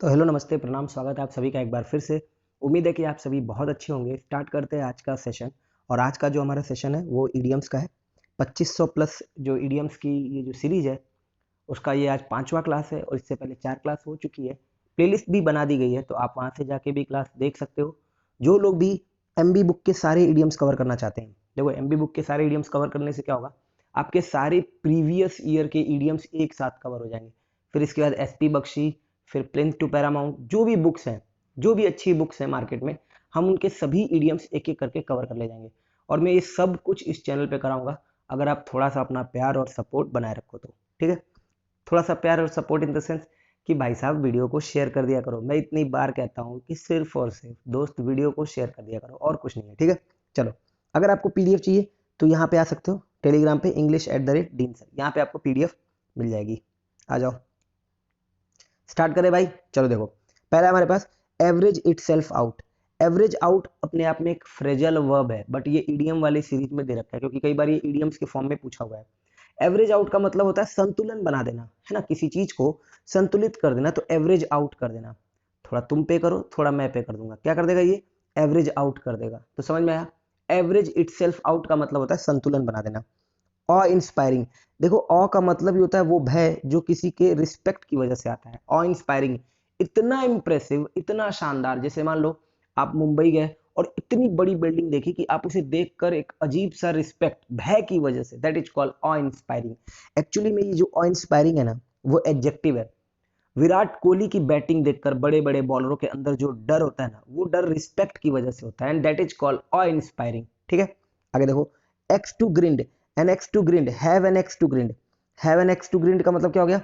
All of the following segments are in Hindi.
तो हेलो नमस्ते प्रणाम स्वागत है आप सभी का एक बार फिर से। उम्मीद है कि आप सभी बहुत अच्छे होंगे। स्टार्ट करते हैं आज का सेशन। और आज का जो हमारा सेशन है वो ईडियम्स का है। 2500 प्लस जो ईडियम्स की ये जो सीरीज है उसका ये आज 5वां क्लास है और इससे पहले 4 क्लास हो चुकी है। प्लेलिस्ट भी बना दी गई है तो आप वहाँ से जाके भी क्लास देख सकते हो। जो लोग भी एमबी बुक के सारे ईडियम्स कवर करना चाहते हैं, देखो एमबी बुक के सारे ईडियम्स कवर करने से क्या होगा, आपके सारे प्रीवियस ईयर के ईडियम्स एक साथ कवर हो जाएंगे। फिर इसके बाद एसपी बख्शी, फिर प्रिंस टू पैरामाउंट, जो भी बुक्स हैं, जो भी अच्छी बुक्स हैं मार्केट में, हम उनके सभी ईडियम्स एक एक करके कवर कर ले जाएंगे। और मैं ये सब कुछ इस चैनल पे कराऊंगा अगर आप थोड़ा सा अपना प्यार और सपोर्ट बनाए रखो तो। ठीक है, थोड़ा सा प्यार और सपोर्ट इन द सेंस कि भाई साहब वीडियो को शेयर कर दिया करो। मैं इतनी बार कहता हूँ कि सिर्फ और सिर्फ दोस्त वीडियो को शेयर कर दिया करो और कुछ नहीं है। ठीक है, चलो अगर आपको पीडीएफ चाहिए तो यहाँ पे आ सकते हो टेलीग्राम पे English@Dean Sir, यहाँ पे आपको पीडीएफ मिल जाएगी। आ जाओ स्टार्ट करें भाई। चलो देखो, पहला हमारे पास average itself out. Average out अपने आप में एक फ्रेजल वर्ब है, बट ये ईडीएम वाली सीरीज में दे रखा है क्योंकि कई बार ये ईडीएम्स के फॉर्म में पूछा हुआ है। एवरेज आउट का मतलब होता है संतुलन बना देना, है ना, किसी चीज को संतुलित कर देना, तो एवरेज आउट कर देना। थोड़ा तुम पे करो, थोड़ा मैं पे कर दूंगा, क्या कर देगा ये, एवरेज आउट कर देगा। तो समझ में आया, एवरेज इट सेल्फ आउट का मतलब होता है संतुलन बना देना। ऑ इंस्पायरिंग, देखो ऑ का मतलब ही होता है वो भय जो किसी के रिस्पेक्ट की वजह से आता है। ऑ इंस्पायरिंग, इतना इंप्रेसिव, इतना शानदार। जैसे मान लो आप मुंबई गए और इतनी बड़ी बिल्डिंग देखी कि आप उसे देखकर एक अजीब सा रिस्पेक्ट भय की वजह से, that is called awe inspiring. Actually में ये जो ऑ इंस्पायरिंग है ना वो एडजेक्टिव है। विराट कोहली की बैटिंग देखकर बड़े बड़े बॉलरों के अंदर जो डर होता है ना, वो डर रिस्पेक्ट की वजह से होता है, and that is called awe inspiring. ठीक है, आगे देखो, axe to grind, an axe to grind, have an axe to grind. Have an axe to grind का मतलब क्या हो गया,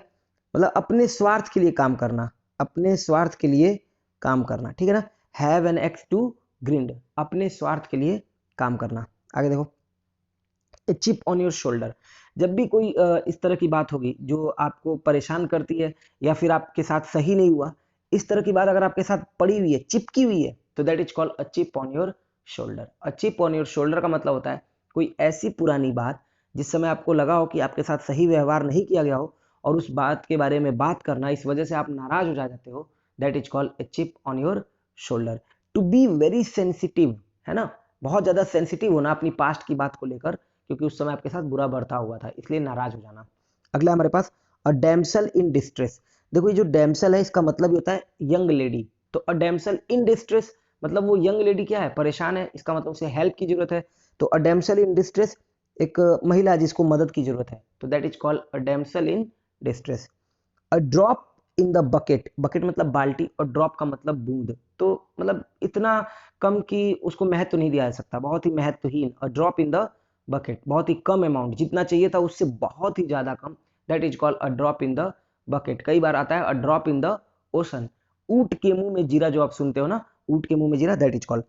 मतलब अपने स्वार्थ के लिए काम करना, अपने स्वार्थ के लिए काम करना। ठीक है ना, have an axe to grind, अपने स्वार्थ के लिए काम करना। आगे देखो, a chip on your shoulder, जब भी कोई इस तरह की बात होगी जो आपको परेशान करती है या फिर आपके साथ सही नहीं हुआ, इस तरह की बात अगर आपके साथ पड़ी हुई है, चिपकी हुई है, तो that is called a chip on your shoulder. A chip on your shoulder का मतलब होता है कोई ऐसी पुरानी बात जिस समय आपको लगा हो कि आपके साथ सही व्यवहार नहीं किया गया हो और उस बात के बारे में बात करना, इस वजह से आप नाराज हो जाते हो, that is called a chip on your shoulder. To be very sensitive, है ना, बहुत ज्यादा सेंसिटिव होना अपनी पास्ट की बात को लेकर, क्योंकि उस समय आपके साथ बुरा बर्ता हुआ था इसलिए नाराज हो जाना। अगला हमारे पास अ डैमसल इन डिस्ट्रेस। देखो ये जो डैमसल है इसका मतलब होता है यंग लेडी, तो अ डैमसल इन डिस्ट्रेस मतलब वो यंग लेडी क्या है, परेशान है, इसका मतलब उसे हेल्प की जरूरत है। तो अ डैमसल इन डिस्ट्रेस एक महिला जिसको मदद की जरूरत है, तो that is called a damsel in distress. A drop in the bucket, bucket मतलब बाल्टी और ड्रॉप का मतलब बूंद, तो मतलब इतना कम कि उसको महत्व नहीं दिया जा सकता, बहुत ही महत्वहीन। अ ड्रॉप इन द बकेट, बहुत ही कम अमाउंट, जितना चाहिए था उससे बहुत ही ज्यादा कम, that is called a drop in the bucket. कई बार आता है a drop in the ocean. ऊंट के मुंह में जीरा, जो आप सुनते हो ना, ऊंट के मुंह में जीरा, दैट इज कॉल्ड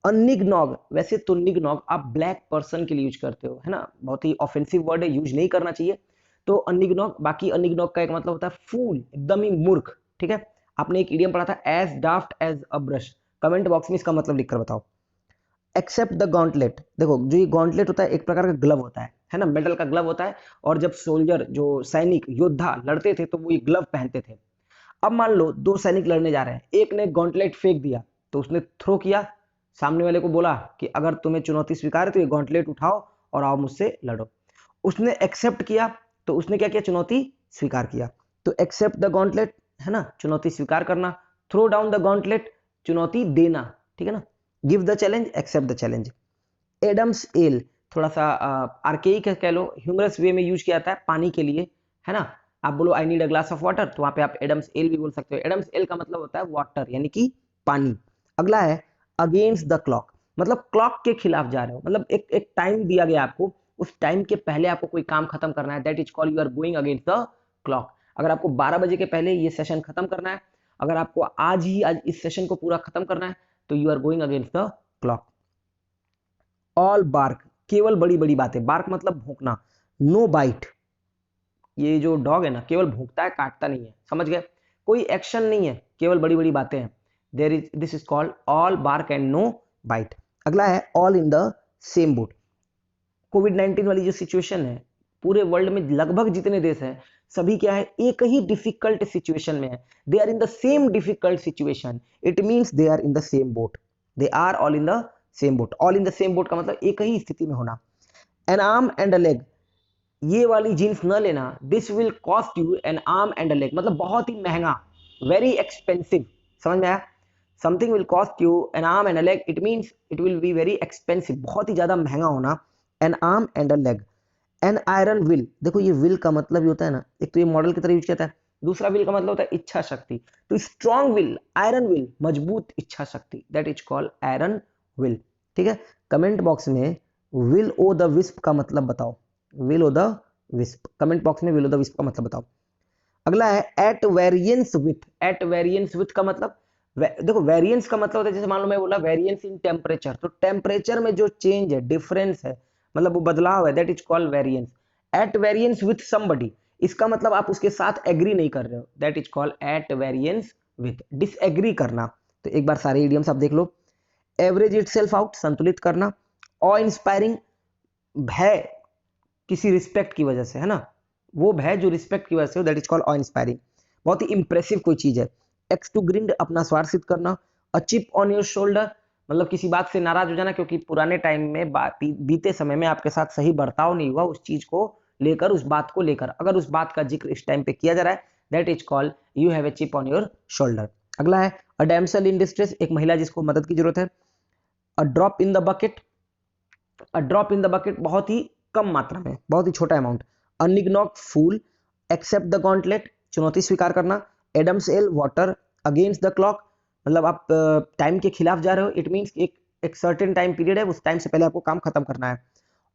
अ निगनॉग। वैसे तो निगनॉग आप ब्लैक पर्सन के लिए यूज करते हो, है ना, बहुत ही ऑफेंसिव वर्ड है, यूज नहीं करना चाहिए। तो अनिग्नॉग, बाकी अनिग्नॉग का एक मतलब होता है फूल, एकदम ही मूर्ख। ठीक है, आपने एक इडियम पढ़ा था as daft as a brush, comment box में इसका मतलब लिखकर बताओ। एक्सेप्ट द गॉन्टलेट, देखो जो ये गॉन्टलेट होता है एक प्रकार का ग्लव होता है ना, मेटल का ग्लव होता है। और जब सोल्जर, जो सैनिक योद्धा लड़ते थे तो वो ये ग्लव पहनते थे। अब मान लो दो सैनिक लड़ने जा रहे हैं, एक ने गॉन्टलेट फेंक दिया, तो उसने थ्रो किया, सामने वाले को बोला कि अगर तुम्हें चुनौती स्वीकार है तो ये गॉन्टलेट उठाओ और आओ मुझसे लड़ो। उसने एक्सेप्ट किया, तो उसने क्या किया, चुनौती स्वीकार किया। तो एक्सेप्ट द गॉन्टलेट, है ना, चुनौती स्वीकार करना। थ्रो डाउन द गॉन्टलेट, चुनौती देना। ठीक है ना, give the challenge, accept the challenge. एडम्स एल, थोड़ा सा आर्केइक है कह लो, ह्यूमरस वे में यूज किया जाता है पानी के लिए, है ना। आप बोलो I need a glass of water, तो वहां पे आप एडम्स एल भी बोल सकते हो। एडम्स एल का मतलब होता है वाटर, यानी कि पानी। अगला है अगेंस्ट द क्लॉक, मतलब क्लॉक के खिलाफ जा रहे हो, मतलब एक एक टाइम दिया गया आपको, उस टाइम के पहले आपको कोई काम खत्म करना है, that is called you are going against the clock. अगर आपको 12 बजे के पहले ये सेशन खत्म करना है, अगर आपको आज इस सेशन को पूरा खत्म करना है, तो you are going against the clock. All bark, केवल बड़ी बड़ी बातें, बार्क मतलब भौंकना। नो बाइट, ये जो डॉग है ना केवल भौंकता है, काटता नहीं है, समझ गए, कोई एक्शन नहीं है, केवल बड़ी बड़ी बातें हैं। There is, this is called all bark and no bite. अगला है all in the same boat. Covid 19 वाली जो सिचुएशन है, पूरे वर्ल्ड में लगभग जितने देश हैं सभी क्या है, एक ही डिफिकल्ट सिचुएशन में है, they are in the same difficult situation, it means they are in the same boat, they are all in the same boat, all in the same boat का मतलब एक ही स्थिति में होना। An arm and a leg, ये वाली जीन्स न लेना, this will cost you an arm and a leg, मतलब बहुत ही महंगा, वेरी एक्सपेंसिव, समझ में आया, something will cost you an arm and a leg, it means it will be very expensive, बहुत ही ज्यादा महंगा होना, an arm and a leg. An iron will, देखो ये विल का मतलब ही होता है ना, एक तो ये मॉडल की तरह यूज किया है, दूसरा विल का मतलब होता है इच्छा शक्ति, तो स्ट्रॉन्ग विल, आयरन विल, मजबूत इच्छा शक्ति, that is called iron will. ठीक है, कमेंट बॉक्स में विल ओ द विस्प का मतलब बताओ, will o' the wisp, comment box में विल ओ द विस्प का मतलब बताओ। अगला है at variance with, at variance with का मतलब, देखो वेरिएंस का मतलब होता है, जैसे मान लो मैं बोला वेरिएंस इन टेम्परेचर, तो टेम्परेचर में जो चेंज है, डिफरेंस है, मतलब वो बदलाव है, that is called variance. At variance with somebody, इसका मतलब आप उसके साथ एग्री नहीं कर रहे हो, that is called eight variance with, disagree करना। तो एक बार सारे इडियम्स आप देख लो, एवरेज इटसेल्फ आउट, संतुलित करना, ऑ इंस्पायरिंग, भय किसी रिस्पेक्ट की वजह से, है ना, वो भय जो रिस्पेक्ट की वजह से हो, that is called awe inspiring, बहुत ही इंप्रेसिव कोई चीज है। एक्स टू ग्रिंड, अपना स्वार्थ सिद्ध करना, a chip on your shoulder, मतलब किसी बात से नाराज हो जाना, क्योंकि पुराने टाइम में बीते समय में आपके साथ सही बर्ताव नहीं हुआ, उस चीज को लेकर, उस बात को लेकर, अगर उस बात का जिक्र इस टाइम पे किया जा रहा है, that is called you have a chip on your shoulder. अगला है अ डैमसेल इन डिस्ट्रेस, एक महिला जिसको मदद की जरूरत है। A drop in the bucket, a drop in the bucket बहुत ही कम मात्रा में, बहुत ही छोटा अमाउंट। अनिग्नॉक फूल, एक्सेप्ट द गॉन्टलेट, चुनौती स्वीकार करना। Adam's ale, water, against the clock, मतलब आप टाइम के खिलाफ जा रहे हो, इट मींस एक सर्टेन टाइम पीरियड है, उस टाइम से पहले आपको काम खत्म करना है।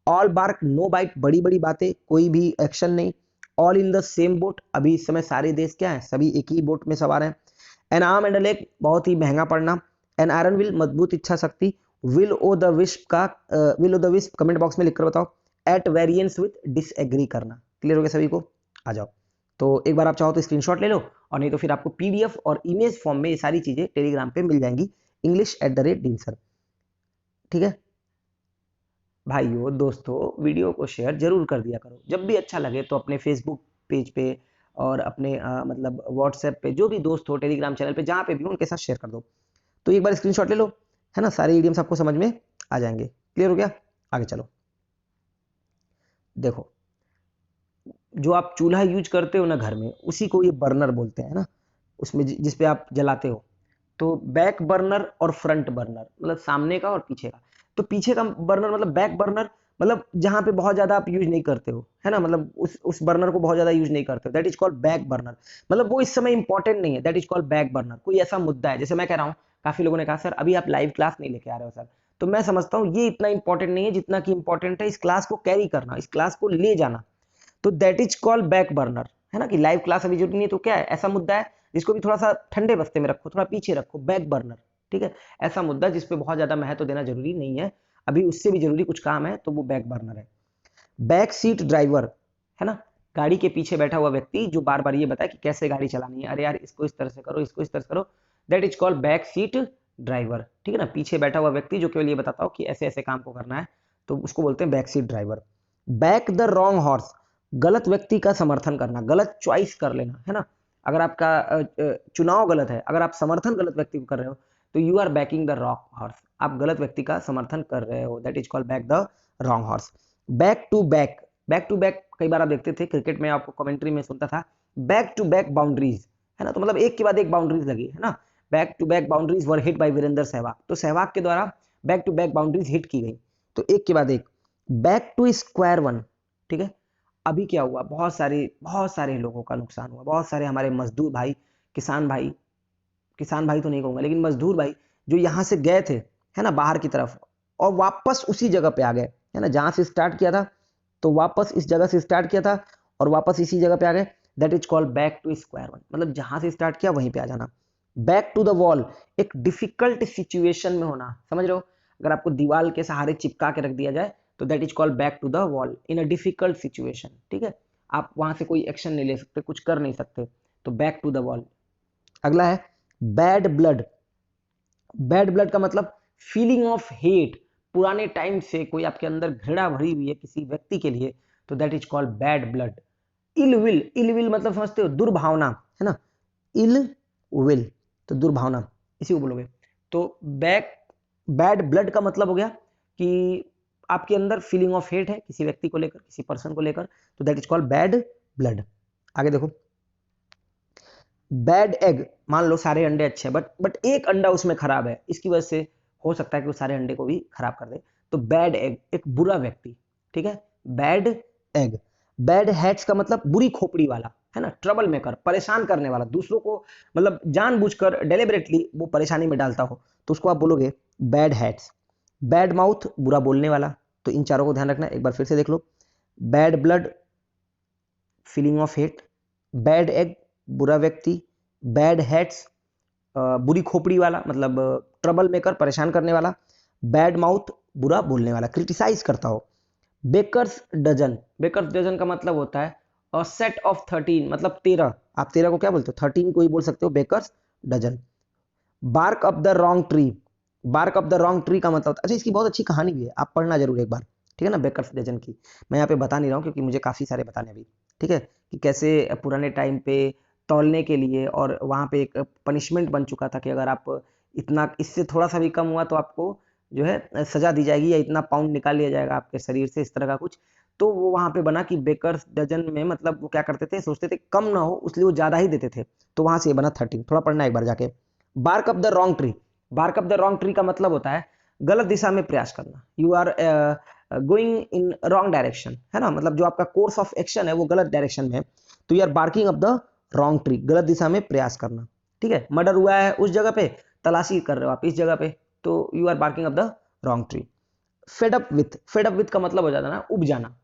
ऑल बार्क नो बाइट, बड़ी बड़ी बातें, कोई भी एक्शन नहीं। All in the same boat, अभी इस समय सारे देश क्या है, सभी एक ही बोट में सवार हैं। N arm and a leg, बहुत ही महंगा पड़ना। एन आयरन विल, मजबूत इच्छा शक्ति। विल ओ द विस्प का, will o' the wisp comment box में लिखकर बताओ। एट वेरिएंस विथ, डिसएग्री करना। क्लियर हो गया सभी को? आ जाओ, तो एक बार आप चाहो तो स्क्रीनशॉट ले लो, और नहीं तो फिर आपको पीडीएफ और इमेज फॉर्म में ये सारी चीजें टेलीग्राम पे मिल जाएंगी, English@Dean Sir। ठीक है भाइयों दोस्तों, वीडियो को शेयर जरूर कर दिया करो, जब भी अच्छा लगे तो अपने फेसबुक पेज पे और अपने मतलब व्हाट्सएप पे, जो भी दोस्त हो, टेलीग्राम चैनल पे, जहाँ पे भी हो, उनके साथ शेयर कर दो। तो एक बार स्क्रीनशॉट ले लो, है ना, सारे इडियम्स आपको समझ में आ जाएंगे। क्लियर हो गया? आगे चलो, देखो जो आप चूल्हा यूज करते हो ना घर में, उसी को ये बर्नर बोलते हैं ना, उसमें जिस पे आप जलाते हो। तो बैक बर्नर और फ्रंट बर्नर, मतलब सामने का और पीछे का। तो पीछे का बर्नर मतलब बैक बर्नर, मतलब जहां पे बहुत ज्यादा आप यूज नहीं करते हो, है ना, मतलब उस बर्नर को बहुत ज्यादा यूज नहीं करते हो, that is called back burner, मतलब वो इस समय इंपॉर्टेंट नहीं है, that is called back burner. कोई ऐसा मुद्दा है, जैसे मैं कह रहा हूँ, काफी लोगों ने कहा सर अभी आप लाइव क्लास नहीं लेके आ रहे हो सर, तो मैं समझता हूँ ये इतना इंपॉर्टेंट नहीं है जितना कि इंपॉर्टेंट है इस क्लास को कैरी करना, इस क्लास को ले जाना, तो that is called back burner, है ना, कि लाइव क्लास अभी जरूरी नहीं है, तो क्या है, ऐसा मुद्दा है जिसको भी थोड़ा सा ठंडे बस्ते में रखो, थोड़ा पीछे रखो, बैक बर्नर। ठीक है, ऐसा मुद्दा जिसपे बहुत ज्यादा महत्व देना जरूरी नहीं है, अभी उससे भी जरूरी कुछ काम है, तो वो बैक बर्नर है। बैक सीट ड्राइवर, है ना, गाड़ी के पीछे बैठा हुआ व्यक्ति जो बार बार ये बताए कि कैसे गाड़ी चलानी है, अरे यार इसको इस तरह से करो, इसको इस तरह से करो, that is called back seat driver. ठीक है ना, पीछे बैठा हुआ व्यक्ति जो केवल ये बताता हो कि ऐसे ऐसे काम को करना है, तो उसको बोलते हैं back seat driver. Back the wrong horse, गलत व्यक्ति का समर्थन करना, गलत चॉइस कर लेना, है ना, अगर आपका चुनाव गलत है, अगर आप समर्थन गलत व्यक्ति को कर रहे हो, तो you are backing the wrong horse, आप गलत व्यक्ति का समर्थन कर रहे हो, that is called back the wrong horse. Back to back, back to back कई बार आप देखते थे क्रिकेट में, आपको कमेंट्री में सुनता था बैक टू बैक बाउंड्रीज, है ना, तो मतलब एक के बाद एक बाउंड्रीज लगी, है ना, back to back boundaries were hit by Virender Sehwag, तो सहवाग के द्वारा back to back boundaries hit की गई, तो एक के बाद एक। बैक टू स्क्वायर वन, ठीक है, अभी क्या हुआ, बहुत सारे लोगों का नुकसान हुआ, बहुत सारे हमारे मजदूर भाई, किसान भाई, किसान भाई तो नहीं कहूंगा, लेकिन मजदूर भाई जो यहाँ से गए थे, है ना, बाहर की तरफ, और वापस उसी जगह पे आ गए, है ना, जहां से स्टार्ट किया था, तो वापस इस जगह से स्टार्ट किया था और वापस इसी जगह पे आ गए, that is called back to square one, मतलब जहां से स्टार्ट किया वहीं पे आ जाना। बैक टू द वॉल, एक डिफिकल्ट सिचुएशन में होना, समझ रहे हो, अगर आपको दीवार के सहारे चिपका के रख दिया जाए, तो that is called back to the wall in a difficult situation. ठीक है, आप वहां से कोई एक्शन नहीं ले सकते, कुछ कर नहीं सकते, तो बैक टू द वॉल। अगला है बैड ब्लड, बैड ब्लड का मतलब फीलिंग ऑफ हेट, पुराने टाइम से कोई आपके अंदर घृणा भरी हुई है किसी व्यक्ति के लिए, तो that is called bad blood. Ill will मतलब समझते हो, दुर्भावना, है ना, इल विल तो दुर्भावना, इसी को बोलोगे। तो बैड ब्लड का मतलब हो गया कि आपके अंदर फीलिंग ऑफ हेट है किसी व्यक्ति को लेकर, किसी पर्सन को लेकर, तो that is called bad blood. आगे देखो, बैड एग, मान लो सारे अंडे अच्छे हैं बट एक अंडा उसमें खराब है, इसकी वजह से हो सकता है कि वो सारे अंडे को भी खराब कर दे, तो बैड एग एक बुरा व्यक्ति, ठीक है, बैड एग। बैड हैट्स का मतलब बुरी खोपड़ी वाला, है ना, ट्रबल मेकर, परेशान करने वाला, दूसरों को मतलब जानबूझकर डेलिबरेटली वो परेशानी में डालता हो, तो उसको आप बोलोगे बैड हैट्स। बैड माउथ, बुरा बोलने वाला, तो इन चारों को ध्यान रखना, एक बार फिर से देख लो। Bad blood, feeling of hate, bad egg, बुरा व्यक्ति, बैड हेड्स, बुरी खोपड़ी वाला मतलब ट्रबल मेकर, परेशान करने वाला, बैड माउथ, बुरा बोलने वाला, क्रिटिसाइज करता हो। बेकर्स डजन, बेकर्स डजन का मतलब होता है अ सेट ऑफ 13, मतलब 13, आप 13 को क्या बोलते हो, 13 को ही बोल सकते हो baker's dozen. Bark up the wrong tree, bark up the wrong tree का मतलब, अच्छा इसकी बहुत अच्छी कहानी भी है, आप पढ़ना जरूर एक बार, ठीक है ना, बेकर्स डजन की। मैं यहाँ पे बता नहीं रहा हूँ क्योंकि मुझे काफी सारे बताने अभी, ठीक है, कि कैसे पुराने टाइम पे तौलने के लिए, और वहां पे एक पनिशमेंट बन चुका था कि अगर आप इतना, इससे थोड़ा सा भी कम हुआ तो आपको जो है सजा दी जाएगी, या इतना पाउंड निकाल लिया जाएगा आपके शरीर से, इस तरह का कुछ। तो वो वहां पे बना कि बेकर्स डजन में, मतलब वो क्या करते थे, सोचते थे कम ना हो, इसलिए वो ज्यादा ही देते थे, तो वहां से ये बना 13। थोड़ा पढ़ना एक बार जाके। Bark up the wrong tree, bark up the wrong tree का मतलब होता है गलत दिशा में प्रयास करना, you are going in wrong direction, है ना, मतलब जो आपका कोर्स ऑफ एक्शन है वो गलत डायरेक्शन में है, तो you are barking up the wrong tree, गलत दिशा में प्रयास करना, ठीक है। मर्डर हुआ है उस जगह पे, तलाशी कर रहे हो आप इस जगह पे, तो you are barking up the wrong tree. Fed up with, fed up with का मतलब हो जाता है ना उब जाना,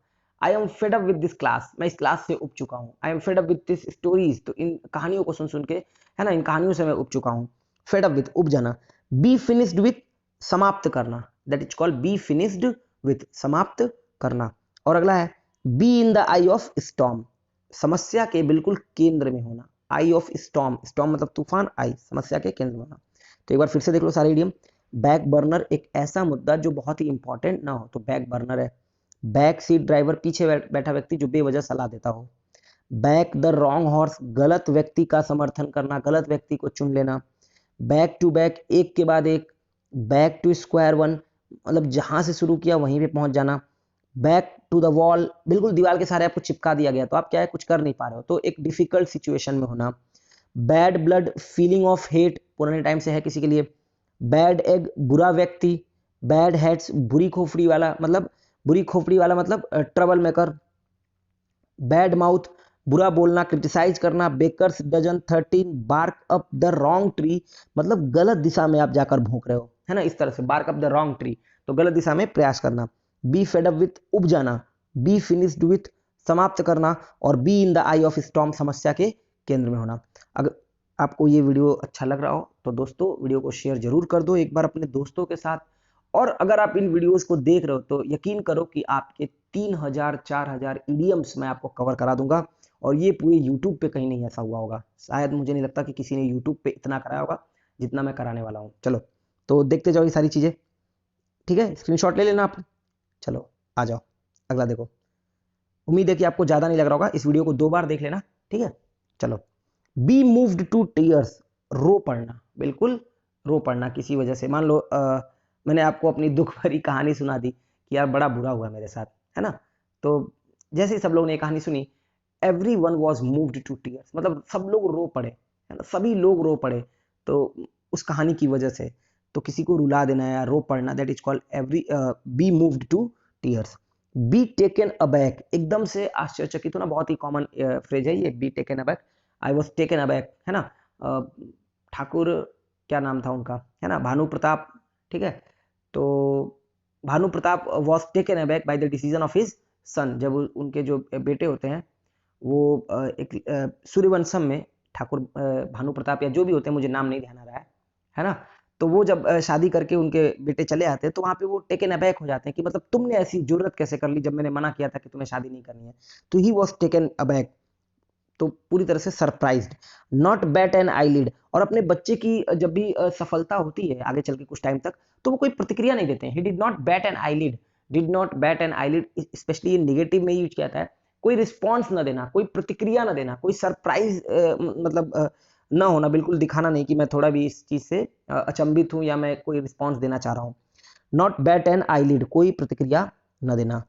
I am fed up with this class, मैं इस क्लास से उब चुका हूँ, I am fed up with this stories, तो इन कहानियों को सुन सुन के, है ना, इन कहानियों से मैं उब चुका हूँ, फेड अप विथ, उब जाना। बी फिनिश्ड विथ, समाप्त करना, that is called be finished with, समाप्त करना। और अगला है be in the I of storm, समस्या के बिल्कुल केंद्र में होना, आई ऑफ स्टॉर्म, स्टॉर्म मतलब तूफान, आई समस्या के केंद्र में होना। तो एक बार फिर से देख लो सारे इडियम। बैक बर्नर, एक ऐसा मुद्दा जो बहुत ही इंपॉर्टेंट ना हो, तो बैक बर्नर है। बैक सीट ड्राइवर, पीछे बैठा व्यक्ति जो बेवजह सलाह देता हो। बैक द रॉन्ग हॉर्स, गलत व्यक्ति का समर्थन करना, गलत व्यक्ति को चुन लेना। बैक टू बैक, एक के बाद एक। बैक टू स्क्वायर वन, मतलब जहां से शुरू किया वहीं पे पहुंच जाना। बैक टू द वॉल, बिल्कुल दीवार के सहारे आपको चिपका दिया गया, तो आप क्या है, कुछ कर नहीं पा रहे हो, तो एक डिफिकल्ट सिचुएशन में होना। Bad blood, feeling of hate, पुराने टाइम से है किसी के लिए। बैड एग, बुरा व्यक्ति। बैड हेड्स, बुरी खोपड़ी वाला, मतलब बुरी खोपड़ी वाला मतलब ट्रबल मेकर। बैड माउथ, बुरा बोलना, क्रिटिसाइज करना। Baker's dozen 13, bark up the wrong tree, मतलब गलत दिशा में आप जाकर भोंक रहे हो, है ना, इस तरह से bark up the wrong tree, तो गलत दिशा में प्रयास करना। बी फेड अप विथ, उब जाना। बी फिनिश्ड विथ, समाप्त करना। और be in the I of storm, समस्या के केंद्र में होना। अगर आपको ये वीडियो अच्छा लग रहा हो तो दोस्तों वीडियो को शेयर जरूर कर दो एक बार अपने दोस्तों के साथ। और अगर आप इन वीडियोस को देख रहे हो तो यकीन करो कि आपके 3000 4000 इडियम्स मैं आपको कवर करा दूंगा, और ये पूरे यूट्यूब पे कहीं नहीं ऐसा हुआ होगा, शायद मुझे नहीं लगता कि किसी ने यूट्यूब पे इतना कराया होगा जितना मैं कराने वाला हूँ। चलो तो देखते जाओ ये सारी चीजें, ठीक है, स्क्रीनशॉट ले लेना आप। चलो आ जाओ, अगला देखो। उम्मीद है कि आपको ज्यादा नहीं लग रहा होगा, इस वीडियो को 2 बार देख लेना, ठीक है। चलो, बी मूव्ड टू टीयर्स, रो पड़ना, बिल्कुल रो पड़ना किसी वजह से, मान लो मैंने आपको अपनी दुख भरी कहानी सुना दी कि यार बड़ा बुरा हुआ मेरे साथ, है ना, तो जैसे ही सब लोग ने कहानी सुनी, every one was moved to tears, मतलब सब लोग रो पड़े, है ना, सभी लोग रो पड़े, तो उस कहानी की वजह से, तो किसी को रुला देना या रो पड़ना, that is called every, be moved to tears. Be taken aback, एकदम से आश्चर्यचकित होना, बहुत ही कॉमन फ्रेज है ये, B taken aback, I was taken aback, है ना, ठाकुर क्या नाम था उनका, है ना, भानु प्रताप, ठीक है, तो Bhanu Pratap was taken aback by the decision of his सन, जब उनके जो बेटे होते हैं वो एक सूर्यवंशम में ठाकुर भानु प्रताप या जो भी होते हैं, मुझे नाम नहीं ध्यान आ रहा है ना, तो वो जब शादी करके उनके बेटे चले आते हैं तो वहां पे वो टेकन अबैक हो जाते हैं कि मतलब तुमने ऐसी जरूरत कैसे कर ली जब मैंने मना किया था कि तुम्हें शादी नहीं करनी है, तो ही वॉज टेकन अबैक, तो पूरी तरह से surprised. Not bat an eyelid, और अपने बच्चे की जब भी सफलता होती है आगे चल के कुछ टाइम तक, तो वो कोई प्रतिक्रिया नहीं देते हैं, he did not bat an eyelid, did not bat an eyelid, specially negative में यूज किया जाता है, कोई रिस्पॉन्स न देना, कोई प्रतिक्रिया न देना, कोई सरप्राइज मतलब न होना, बिल्कुल दिखाना नहीं कि मैं थोड़ा भी इस चीज से अचंभित हूं या मैं कोई रिस्पॉन्स देना चाह रहा हूं। नॉट बैट एन आईलिड, कोई प्रतिक्रिया न देना।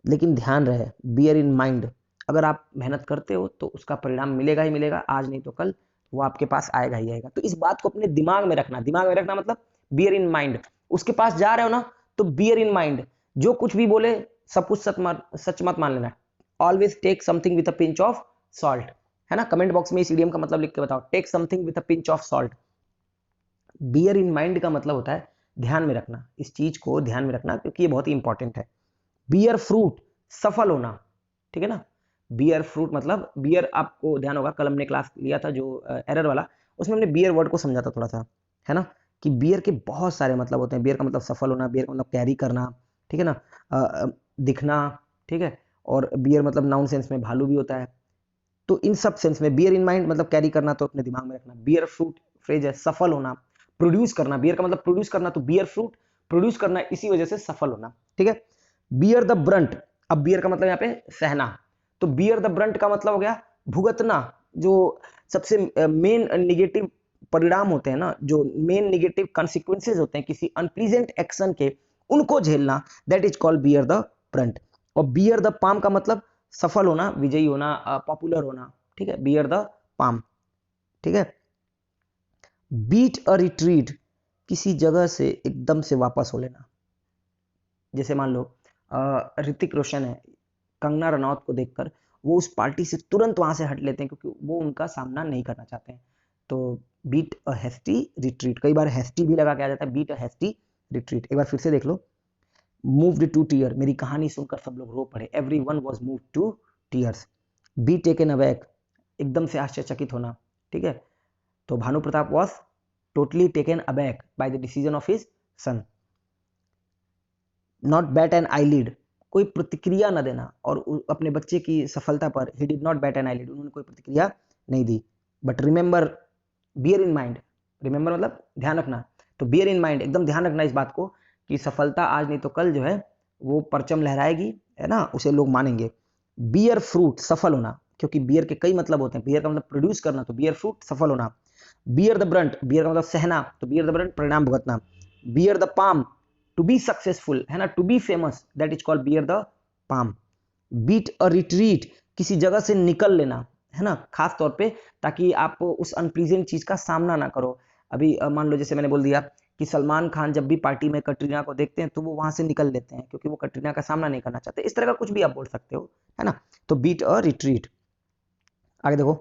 लेकिन ध्यान रहे, बियर इन माइंड, अगर आप मेहनत करते हो तो उसका परिणाम मिलेगा ही मिलेगा, आज नहीं तो कल वो आपके पास आएगा ही आएगा। तो इस बात को अपने दिमाग में रखना, दिमाग में रखना मतलब बियर इन माइंड। उसके पास जा रहे हो ना तो बियर इन माइंड, जो कुछ भी बोले सब कुछ सच मत मान लेना। Always take something with a pinch of salt, है ना। कमेंट बॉक्स में इस इडियम का मतलब लिख के बताओ, take something with a pinch of salt. Bear in mind का मतलब होता है ध्यान में रखना, इस चीज को ध्यान में रखना, क्योंकि ये बहुत ही इंपॉर्टेंट है। बियर फ्रूट, सफल होना, ठीक है ना। बियर फ्रूट मतलब बियर, आपको ध्यान होगा कल हमने क्लास लिया था जो एरर वाला, उसमें हमने बियर वर्ड को समझा था थोड़ा सा, है ना, कि बियर के बहुत सारे मतलब होते हैं। बियर का मतलब सफल होना, बियर का मतलब कैरी करना, ठीक है ना, दिखना, ठीक है। और बियर मतलब नाउन सेंस में भालू भी होता है। तो इन सब सेंस में बियर इन माइंड मतलब कैरी करना, तो अपने दिमाग में रखना। बियर फ्रूट फ्रेज है सफल होना, प्रोड्यूस करना, बियर का मतलब प्रोड्यूस करना, तो बियर फ्रूट प्रोड्यूस करना, इसी वजह से सफल होना, ठीक है। बियर द ब्रंट, अब बियर का मतलब यहाँ पे सहना, तो बियर द ब्रंट का मतलब हो गया भुगतना। जो सबसे मेन निगेटिव परिणाम होते हैं ना, जो मेन निगेटिव कॉन्सिक्वेंसेज होते हैं किसी अनप्लीजेंट एक्शन के, उनको झेलना, that is called bear the Brunt. और बियर द पाम का मतलब सफल होना, विजयी होना, पॉपुलर होना, ठीक है, बियर द पाम, ठीक है। बीट अ रिट्रीट, किसी जगह से एकदम से वापस हो लेना। जैसे मान लो ऋतिक रोशन है, कंगना रनौत को देखकर वो उस पार्टी से तुरंत वहां से हट लेते हैं, क्योंकि वो उनका सामना नहीं करना चाहते हैं। तो बीट अ हेस्टी रिट्रीट, कई बार हेस्टी भी लगा के आ जाता है, बीट अ हेस्टी रिट्रीट। एक बार फिर से देख लो, मूव्ड टू टीयर, मेरी कहानी सुनकर सब लोग रो पड़े, every one was moved to tears. Be taken aback, एकदम से आश्चर्यचकित होना, ठीक है। तो Bhanu Pratap was totally taken aback by the decision of his son. Not bat an eyelid, कोई प्रतिक्रिया न देना, और अपने बच्चे की सफलता पर he did not bat an eyelid, उन्होंने कोई प्रतिक्रिया नहीं दी। But remember, bear in mind, remember मतलब ध्यान रखना, तो बियर इन माइंड, एकदम ध्यान रखना इस बात को कि सफलता आज नहीं तो कल जो है वो परचम लहराएगी, है ना, उसे लोग मानेंगे। बियर फ्रूट, सफल होना, क्योंकि बियर के कई मतलब होते हैं, बियर का मतलब प्रोड्यूस करना, तो बियर फ्रूट सफल होना। बियर द ब्रंट, बियर का मतलब सहना, तो बियर द ब्रंट परिणाम भुगतना। Bear the palm, to be successful, है ना, to be famous, that is called bear the palm. Beat a retreat, किसी जगह से निकल लेना, है ना, खास तौर पे ताकि आप उस अनप्लीजेंट चीज का सामना ना करो। अभी मान लो जैसे मैंने बोल दिया कि सलमान खान जब भी पार्टी में कटरीना को देखते हैं तो वो वहां से निकल लेते हैं, क्योंकि वो कटरीना का सामना नहीं करना चाहते। इस तरह का कुछ भी आप बोल सकते हो, है ना। तो बीट अ रिट्रीट। आगे देखो,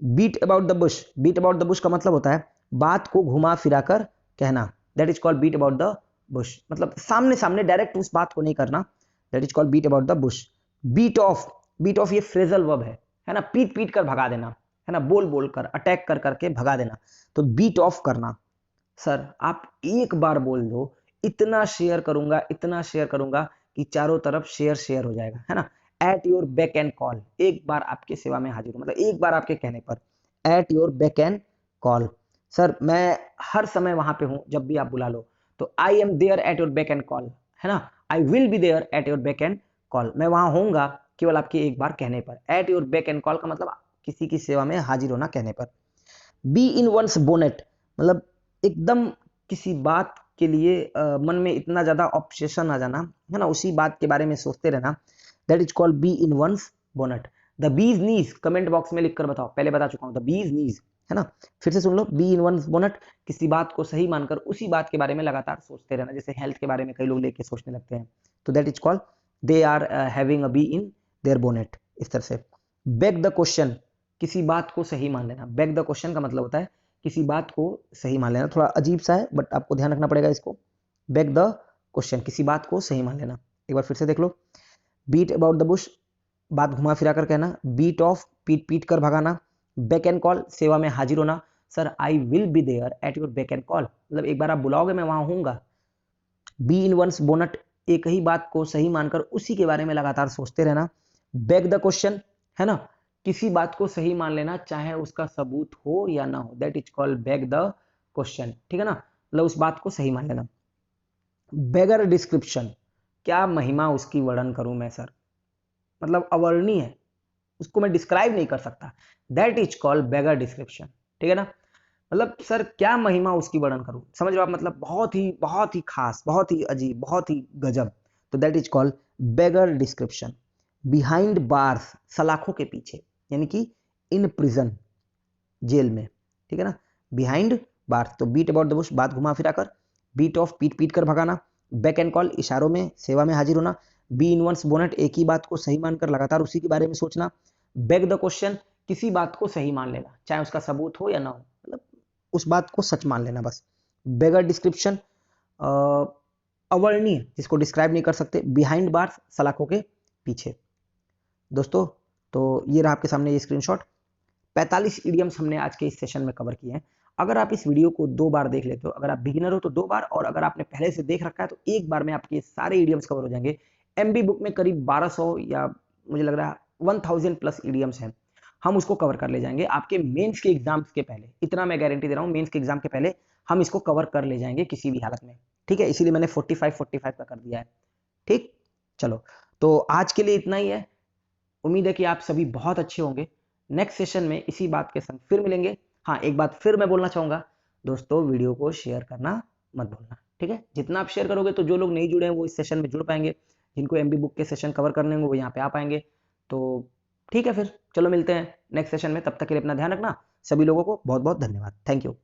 beat about the bush, beat about the bush का मतलब होता है बात को घुमा फिरा कर कहना, that is called beat about the bush, मतलब सामने सामने डायरेक्ट उस बात को नहीं करना, that is called beat about the bush. Beat off, beat off ये फ्रेजल वर्ब है ना, पीट पीट कर भगा देना, है ना, बोल बोल कर, अटैक कर करके भगा देना, तो बीट ऑफ करना। सर आप एक बार बोल दो, इतना शेयर करूंगा, इतना शेयर करूंगा कि चारों तरफ शेयर शेयर हो जाएगा, है ना। Eight your beck and call, एक बार आपके सेवा में हाजिर हूं, मतलब एक बार आपके कहने पर, at your beck and call. Sir मैं हर समय वहां पे हूं, जब भी आप बुला लो, तो I am there at your beck and call, है ना। I will be there at your beck and call, मैं वहां होऊंगा केवल आपके एक बार कहने पर। At your beck and call का मतलब किसी की सेवा में हाजिर होना कहने पर। बी इन वंस बोनेट, मतलब एकदम किसी बात के लिए मन में इतना ज्यादा ऑब्सेशन आ जाना, है ना, उसी बात के बारे में सोचते रहना, that is called bee in one's bonnet. The bee's knees, comment box में लिखकर बताओ, पहले बता चुका हूं, द बीज नीज, है ना, फिर से सुन लो, बी इन वंस बोनेट, किसी बात को सही मानकर उसी बात के बारे में लगातार सोचते रहना, जैसे हेल्थ के बारे में कई लोग लेके सोचने लगते हैं, तो that is called they are having a bee in their bonnet, इस तरह से। बेग द क्वेश्चन, किसी बात को सही मान लेना, बैक द क्वेश्चन का मतलब होता है किसी बात को सही मान लेना, थोड़ा अजीब सा है बट आपको ध्यान रखना पड़ेगा इसको। बैक द क्वेश्चन, किसी बात को सही मान लेना। एक बार फिर से देख लो, बीट अबाउट द बुश, बात घुमा फिरा कर कहना, बीट ऑफ, पीट पीट कर भगाना, बैक एंड कॉल, सेवा में हाजिर होना। Sir I will be there at your beck and call, मतलब एक बार आप बुलाओगे मैं वहां होऊंगा। बी इन वंस बोनट, एक ही बात को सही मानकर उसी के बारे में लगातार सोचते रहना। बैक द क्वेश्चन, है ना, किसी बात को सही मान लेना चाहे उसका सबूत हो या ना हो, that is called back the question, ठीक है ना, मतलब उस बात को सही मान लेना। बेगर डिस्क्रिप्शन, क्या महिमा उसकी वर्णन करूं मैं सर, मतलब अवर्णीय है, उसको मैं डिस्क्राइब नहीं कर सकता, that is called beggar description. ठीक है ना, मतलब सर क्या महिमा उसकी वर्णन करूं, समझ लो आप, मतलब बहुत ही खास, बहुत ही अजीब, बहुत ही गजब, तो that is called beggar description. Behind bars, सलाखों के पीछे, यानी कि इन प्रिजन, जेल में। ठीक है ना, बिहाइंड बार्स तो बीट अबाउट द बुश, बात घुमा फिरा कर, बीट ऑफ पीट पीट कर भगाना, बैक एंड कॉल इशारों में सेवा में हाजिर होना, बी इन वंस बोनेट एक ही बात को सही मानकर लगातार उसी के बारे में सोचना, बैक द क्वेश्चन किसी बात को सही मान लेना चाहे उसका सबूत हो या ना हो, मतलब उस बात को सच मान लेना बस। बेगर डिस्क्रिप्शन अवर्णीय, जिसको डिस्क्राइब नहीं कर सकते, बिहाइंड बार्स सलाखों के पीछे। दोस्तों तो ये रहा आपके सामने ये स्क्रीनशॉट, 45 इडियम्स हमने आज के इस सेशन में कवर किए हैं। अगर आप इस वीडियो को 2 बार देख लेते हो, अगर आप बिगिनर हो तो 2 बार, और अगर आपने पहले से देख रखा है तो एक बार में आपके सारे इडियम्स कवर हो जाएंगे। एमबी बुक में करीब 1200 या मुझे लग रहा है 1000 प्लस इडियम्स हैं, हम उसको कवर कर ले जाएंगे आपके मेंस के एग्जाम्स के पहले, इतना मैं गारंटी दे रहा हूँ, मेंस के एग्जाम के पहले हम इसको कवर कर ले जाएंगे किसी भी हालत में। ठीक है, इसीलिए मैंने 45 का कर दिया है। ठीक, चलो तो आज के लिए इतना ही है, उम्मीद है कि आप सभी बहुत अच्छे होंगे। नेक्स्ट सेशन में इसी बात के संग फिर मिलेंगे। हाँ, एक बात फिर मैं बोलना चाहूंगा, दोस्तों वीडियो को शेयर करना मत भूलना। ठीक है, जितना आप शेयर करोगे तो जो लोग नहीं जुड़े हैं वो इस सेशन में जुड़ पाएंगे, जिनको एमबी बुक के सेशन कवर करने होंगे वो यहाँ पे आ पाएंगे। तो ठीक है, फिर चलो मिलते हैं नेक्स्ट सेशन में, तब तक के लिए अपना ध्यान रखना। सभी लोगों को बहुत बहुत धन्यवाद, थैंक यू।